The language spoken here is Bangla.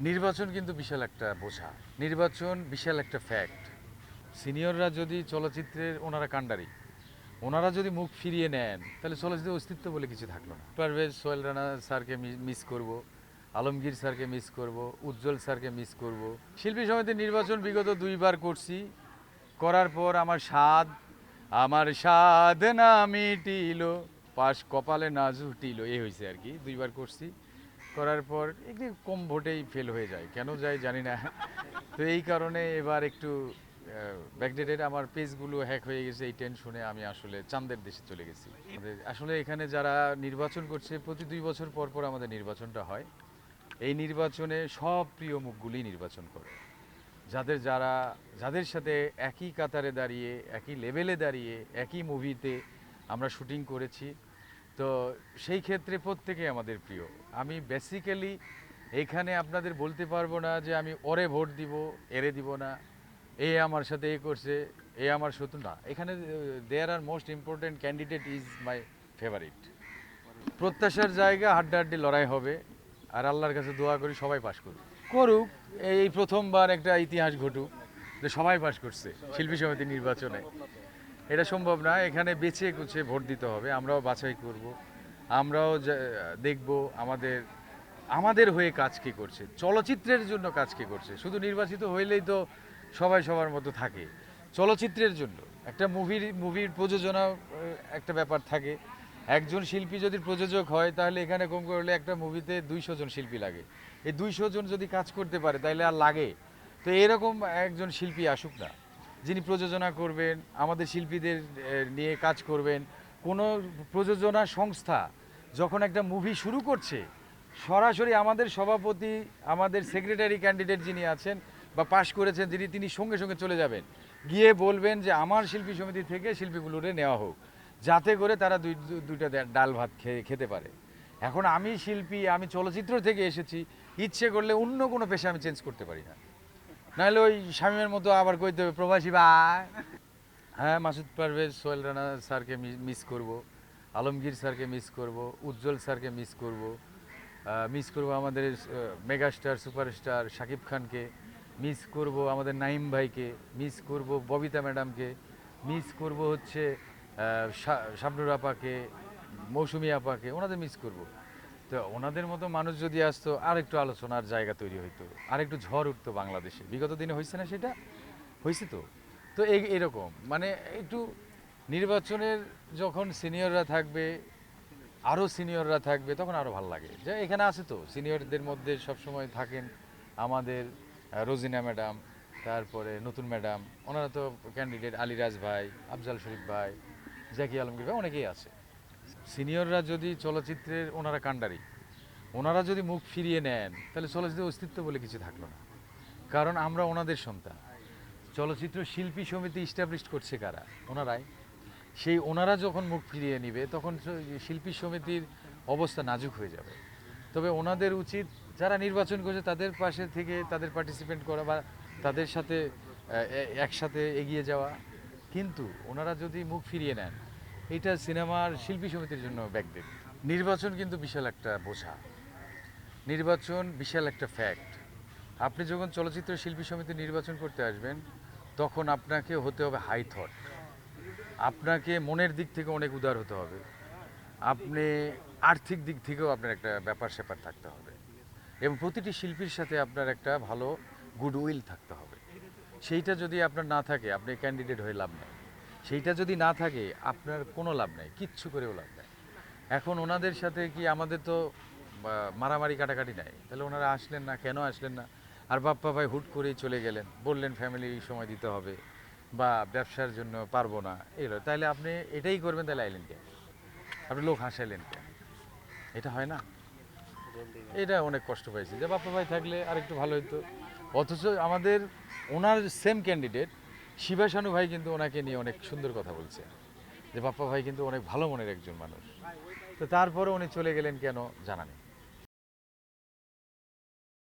নির্বাচন কিন্তু বিশাল একটা বোঝা। নির্বাচন বিশাল একটা ফ্যাক্ট। সিনিয়ররা যদি চলচ্চিত্রের ওনারা কাণ্ডারি, ওনারা যদি মুখ ফিরিয়ে নেন তাহলে চলচ্চিত্রের অস্তিত্ব বলে কিছু থাকলো না। পারভেজ সোহেল রানা স্যারকে মিস করব, আলমগীর স্যারকে মিস করব, উজ্জ্বল স্যারকে মিস করব। শিল্পী সমিতির নির্বাচন বিগত 2বার করছি, করার পর আমার স্বাদ না মিটিল, পাশ কপালে না জুটিল, এই হয়েছে আর কি। 2বার করছি, করার পর একটু কম ভোটেই ফেল হয়ে যায়, কেন যায় জানি না। তো এই কারণে এবার একটু ব্যাকডেটেড, আমার পেজগুলো হ্যাক হয়ে গেছে, এই টেনশনে আমি আসলে চাঁদের দেশে চলে গেছি। আসলে এখানে যারা নির্বাচন করছে, প্রতি 2 বছর পর পর আমাদের নির্বাচনটা হয়। এই নির্বাচনে সব প্রিয় মুখগুলি নির্বাচন করে, যাদের সাথে একই কাতারে দাঁড়িয়ে, একই লেভেলে দাঁড়িয়ে, একই মুভিতে আমরা শুটিং করেছি। তো সেই ক্ষেত্রে প্রত্যেকেই আমাদের প্রিয়। আমি বেসিক্যালি এখানে আপনাদের বলতে পারবো না যে আমি ওরে ভোট দিব, এরে দিব না, এ আমার সাথে এ করছে, এ আমার শত্রু না। এখানে there are most important candidate is my favourite. প্রত্যাশার জায়গা, হাড্ডাহাড্ডি লড়াই হবে, আর আল্লাহর কাছে দোয়া করি সবাই পাশ করুক। করুক, এই প্রথমবার একটা ইতিহাস ঘটুক যে সবাই পাশ করছে শিল্পী সমিতির নির্বাচনে। এটা সম্ভব না, এখানে বেছে কুছে ভোট দিতে হবে, আমরাও বাছাই করব, আমরাও দেখব আমাদের হয়ে কাজ কে করছে, চলচ্চিত্রের জন্য কাজ কে করছে। শুধু নির্বাচিত হইলেই তো সবাই সবার মতো থাকে। চলচ্চিত্রের জন্য একটা মুভির প্রযোজনা একটা ব্যাপার থাকে। একজন শিল্পী যদি প্রযোজক হয় তাহলে এখানে কম করলে একটা মুভিতে 200 জন শিল্পী লাগে। এই 200 জন যদি কাজ করতে পারে তাহলে আর লাগে। তো এরকম একজন শিল্পী আসুক না, যিনি প্রযোজনা করবেন, আমাদের শিল্পীদের নিয়ে কাজ করবেন। কোনো প্রযোজনা সংস্থা যখন একটা মুভি শুরু করছে, সরাসরি আমাদের সভাপতি, আমাদের সেক্রেটারি ক্যান্ডিডেট যিনি আছেন বা পাশ করেছেন যিনি, তিনি সঙ্গে সঙ্গে চলে যাবেন, গিয়ে বলবেন যে আমার শিল্পী সমিতি থেকে শিল্পীগুলোরে নেওয়া হোক, যাতে করে তারা দুইটা ডাল ভাত খেতে পারে। এখন আমি শিল্পী, আমি চলচ্চিত্র থেকে এসেছি, ইচ্ছে করলে অন্য কোনো পেশা আমি চেঞ্জ করতে পারি না, নাহলে ওই স্বামীর মতো আবার কইতে হবে প্রবাসী ভাই। হ্যাঁ, মাসুদ পারভেজ সোহেল রানা স্যারকে মিস করব, আলমগীর স্যারকে মিস করব, উজ্জ্বল স্যারকে মিস করব আমাদের মেগাস্টার সুপারস্টার শাকিব খানকে, মিস করব আমাদের নাইম ভাইকে, মিস করব ববিতা ম্যাডামকে, মিস করব হচ্ছে শাবনুর আপাকে, মৌসুমী আপাকে, ওনাদের মিস করব। তো ওনাদের মতো মানুষ যদি আসতো, আর একটু আলোচনার জায়গা তৈরি হইতো, আর একটু ঝড় উঠতো বাংলাদেশে। বিগত দিনে হয়েছে না সেটা? হয়েছে তো। তো এরকম মানে একটু নির্বাচনের যখন সিনিয়ররা থাকবে, আরও সিনিয়ররা থাকবে, তখন আরও ভালো লাগে। যে এখানে আছে তো সিনিয়রদের মধ্যে সবসময় থাকেন আমাদের রোজিনা ম্যাডাম, তারপরে নতুন ম্যাডাম, ওনারা তো ক্যান্ডিডেট, আলিরাজ ভাই, আফজাল শরীফ ভাই, জাকি আলমগীর ভাই, অনেকেই আছে। সিনিয়ররা যদি চলচ্চিত্রের ওনারা কাণ্ডারি, ওনারা যদি মুখ ফিরিয়ে নেন তাহলে চলচ্চিত্রের অস্তিত্ব বলে কিছু থাকলো না। কারণ আমরা ওনাদের সন্তান। চলচ্চিত্র শিল্পী সমিতি ইস্টাবলিশ করছে কারা? ওনারাই। সেই ওনারা যখন মুখ ফিরিয়ে নিবে তখন শিল্পী সমিতির অবস্থা নাজুক হয়ে যাবে। তবে ওনাদের উচিত যারা নির্বাচন করছে তাদের পাশে থেকে তাদের পার্টিসিপেন্ট করা বা তাদের সাথে একসাথে এগিয়ে যাওয়া। কিন্তু ওনারা যদি মুখ ফিরিয়ে নেন, এটা সিনেমার শিল্পী সমিতির জন্য ব্যাকডেট। নির্বাচন কিন্তু বিশাল একটা বোঝা। নির্বাচন বিশাল একটা ফ্যাক্ট। আপনি যখন চলচ্চিত্র শিল্পী সমিতি নির্বাচন করতে আসবেন, তখন আপনাকে হতে হবে হাই থট, আপনাকে মনের দিক থেকে অনেক উদার হতে হবে, আপনি আর্থিক দিক থেকেও আপনার একটা ব্যাপার স্যাপার থাকতে হবে, এবং প্রতিটি শিল্পীর সাথে আপনার একটা ভালো গুডউইল থাকতে হবে। সেইটা যদি আপনার না থাকে, আপনি ক্যান্ডিডেট হয়ে লাভ নেই। সেইটা যদি না থাকে, আপনার কোনো লাভ নেই, কিচ্ছু করেও লাভ নেই। এখন ওনাদের সাথে কি আমাদের তো মারামারি কাটাকাটি নাই, তাহলে ওনারা আসলেন না, কেন আসলেন না? আর বাপ্পা ভাই হুট করেই চলে গেলেন, বললেন ফ্যামিলি সময় দিতে হবে বা ব্যবসার জন্য পারবো না, এগুলো। তাহলে আপনি এটাই করবেন, তাহলে আইলেন কেন? আপনি লোক হাসাইলেন কেন? এটা হয় না। এটা অনেক কষ্ট পাইছি যে বাপ্পা ভাই থাকলে আর একটু ভালো হতো। অথচ আমাদের ওনার সেম ক্যান্ডিডেট শিবা শানু ভাই কিন্তু ওনাকে নিয়ে অনেক সুন্দর কথা বলছে, যে বাপ্পা ভাই কিন্তু অনেক ভালো মনের একজন মানুষ। তো তারপরে উনি চলে গেলেন কেন জানা নেই।